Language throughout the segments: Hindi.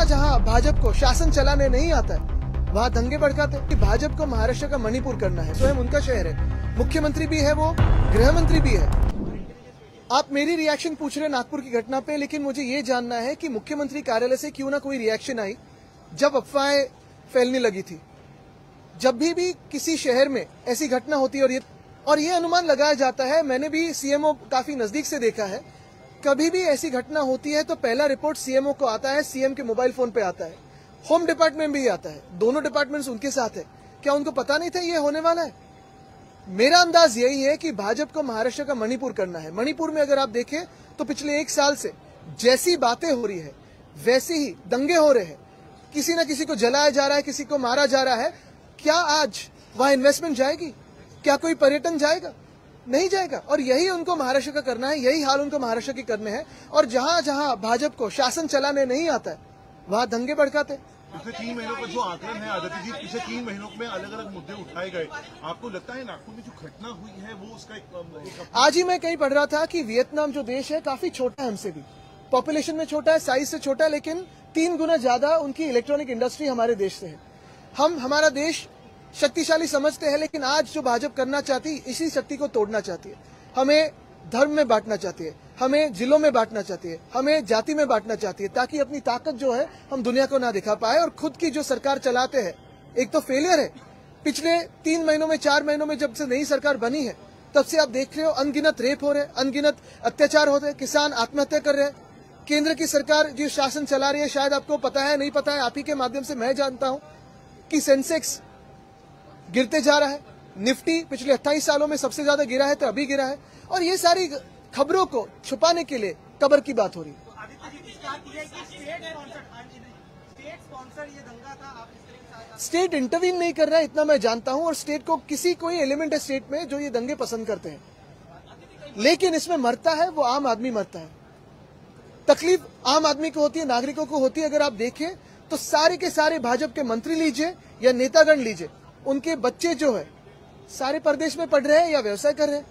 जहां भाजपा को शासन चलाने नहीं आता है वहां दंगे भड़काते हैं। भाजपा को महाराष्ट्र का मणिपुर करना है, स्वयं उनका शहर है, मुख्यमंत्री भी है, वो गृह मंत्री भी है। आप मेरी रिएक्शन पूछ रहे नागपुर की घटना पे, लेकिन मुझे ये जानना है कि मुख्यमंत्री कार्यालय से क्यों ना कोई रिएक्शन आई जब अफवाहें फैलने लगी थी। जब भी किसी शहर में ऐसी घटना होती है और ये अनुमान लगाया जाता है, मैंने भी सीएमओ काफी नजदीक से देखा है, कभी भी ऐसी घटना होती है तो पहला रिपोर्ट सीएमओ को आता है, सीएम के मोबाइल फोन पे आता है, होम डिपार्टमेंट भी आता है, दोनों डिपार्टमेंट्स उनके साथ है। क्या उनको पता नहीं था ये होने वाला है? मेरा अंदाज यही है कि भाजपा को महाराष्ट्र का मणिपुर करना है। मणिपुर में अगर आप देखें तो पिछले 1 साल से जैसी बातें हो रही है वैसे ही दंगे हो रहे हैं, किसी न किसी को जलाया जा रहा है, किसी को मारा जा रहा है। क्या आज वहां इन्वेस्टमेंट जाएगी? क्या कोई पर्यटन जाएगा? नहीं जाएगा। और यही उनको महाराष्ट्र का करना है, यही हाल उनको महाराष्ट्र के करने हैं। और जहां जहां भाजपा को शासन चलाने नहीं आता है वहां दंगे भड़काते हैं। पिछले 3 महीनों का जो आकलन है आदित्य जी, पिछले 3 महीनों में अलग अलग मुद्दे उठाए गए, आपको लगता है नागपुर में जो घटना हुई है वो उसका एक आज ही मैं कहीं पढ़ रहा था कि वियतनाम जो देश है काफी छोटा है, हमसे भी पॉपुलेशन में छोटा है, साइज से छोटा है, लेकिन 3 गुना ज्यादा उनकी इलेक्ट्रॉनिक इंडस्ट्री हमारे देश से है। हमारा देश शक्तिशाली समझते हैं, लेकिन आज जो भाजपा करना चाहती इसी शक्ति को तोड़ना चाहती है। हमें धर्म में बांटना चाहती है, हमें जिलों में बांटना चाहती है, हमें जाति में बांटना चाहती है, ताकि अपनी ताकत जो है हम दुनिया को ना दिखा पाए। और खुद की जो सरकार चलाते हैं, एक तो फेलियर है। पिछले 3 महीनों में 4 महीनों में जब से नई सरकार बनी है तब से आप देख रहे हो अनगिनत रेप हो रहे, अनगिनत अत्याचार हो रहे, किसान आत्महत्या कर रहे हैं। केंद्र की सरकार जो शासन चला रही है, शायद आपको पता है नहीं पता है, आप ही के माध्यम से मैं जानता हूं कि सेंसेक्स गिरते जा रहा है, निफ्टी पिछले 28 सालों में सबसे ज्यादा गिरा है तो अभी गिरा है। और ये सारी खबरों को छुपाने के लिए कबर की बात हो रही है। स्टेट इंटरवीन नहीं कर रहा है, इतना मैं जानता हूं। और स्टेट को कोई एलिमेंट है स्टेट में जो ये दंगे पसंद करते हैं, लेकिन इसमें मरता है वो आम आदमी मरता है। तकलीफ आम आदमी को होती है, नागरिकों को होती है। अगर आप देखें तो सारे के सारे भाजपा के मंत्री लीजिए या नेतागण लीजिए, उनके बच्चे जो है सारे परदेश में पढ़ रहे हैं या व्यवसाय कर रहे हैं।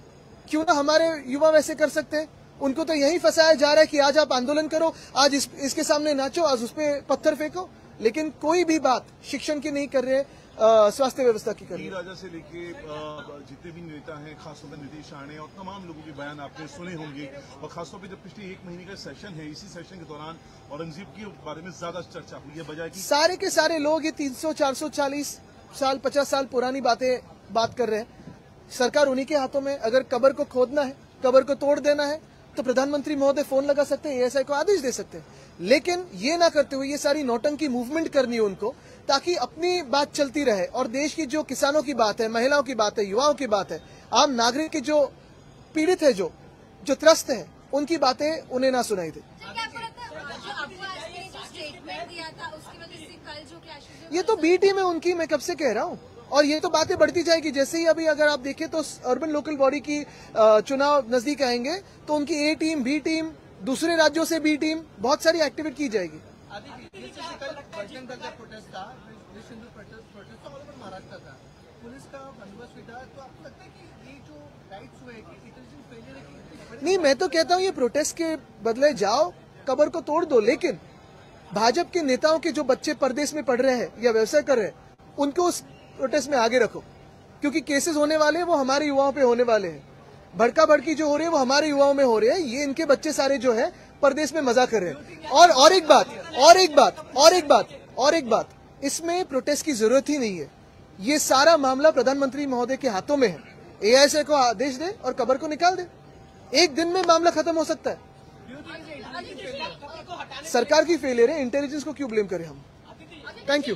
क्यों ना हमारे युवा वैसे कर सकते हैं? उनको तो यही फंसाया जा रहा है कि आज आप आंदोलन करो, आज इसके सामने नाचो, आज उस पर पत्थर फेंको, लेकिन कोई भी बात शिक्षण की नहीं कर रहे, स्वास्थ्य व्यवस्था की कर रहे। राजा से लेके जितने भी नेता हैं, खासतौर पर नीतीश राणे और तमाम लोगों के बयान आपने सुने होंगे। और खासतौर पर जब पिछले 1 महीने का सेशन है, इसी सेशन के दौरान औरंगजेब के बारे में ज्यादा चर्चा हुई है, बजाय कि सारे के सारे लोग ये 300, 440 साल 50 साल पुरानी बात कर रहे हैं। सरकार उन्हीं के हाथों में। अगर कब्र को खोदना है, कब्र को तोड़ देना है, तो प्रधानमंत्री महोदय फोन लगा सकते हैं, एएसआई को आदेश दे सकते हैं। लेकिन ये ना करते हुए ये सारी नौटंकी मूवमेंट करनी है उनको, ताकि अपनी बात चलती रहे। और देश की जो किसानों की बात है, महिलाओं की बात है, युवाओं की बात है, आम नागरिक की जो पीड़ित है, जो त्रस्त है, उनकी बातें उन्हें ना सुनाई दे। ये तो बी टीम है उनकी, मैं कब से कह रहा हूँ। और ये तो बातें बढ़ती जाएगी। जैसे ही अभी अगर आप देखें तो अर्बन लोकल बॉडी की चुनाव नजदीक आएंगे तो उनकी ए टीम, बी टीम, दूसरे राज्यों से बी टीम, बहुत सारी एक्टिविटी की जाएगी। नहीं, मैं तो कहता हूँ ये प्रोटेस्ट के बदले जाओ, कब्र को तोड़ दो। लेकिन भाजपा के नेताओं के जो बच्चे परदेश में पढ़ रहे हैं या व्यवसाय कर रहे हैं, उनको उस प्रोटेस्ट में आगे रखो, क्योंकि केसेस होने वाले हैं वो हमारे युवाओं पे होने वाले हैं। भड़का भड़की जो हो रही है वो हमारे युवाओं में हो रही है। ये इनके बच्चे सारे जो है परदेश में मजा कर रहे हैं। और एक बात, इसमें प्रोटेस्ट की जरूरत ही नहीं है। ये सारा मामला प्रधानमंत्री महोदय के हाथों में है। एएसआई को आदेश दे और कब्र को निकाल दे, 1 दिन में मामला खत्म हो सकता है। सरकार की फेलियर है, इंटेलिजेंस को क्यों ब्लेम करें हम। Thank you.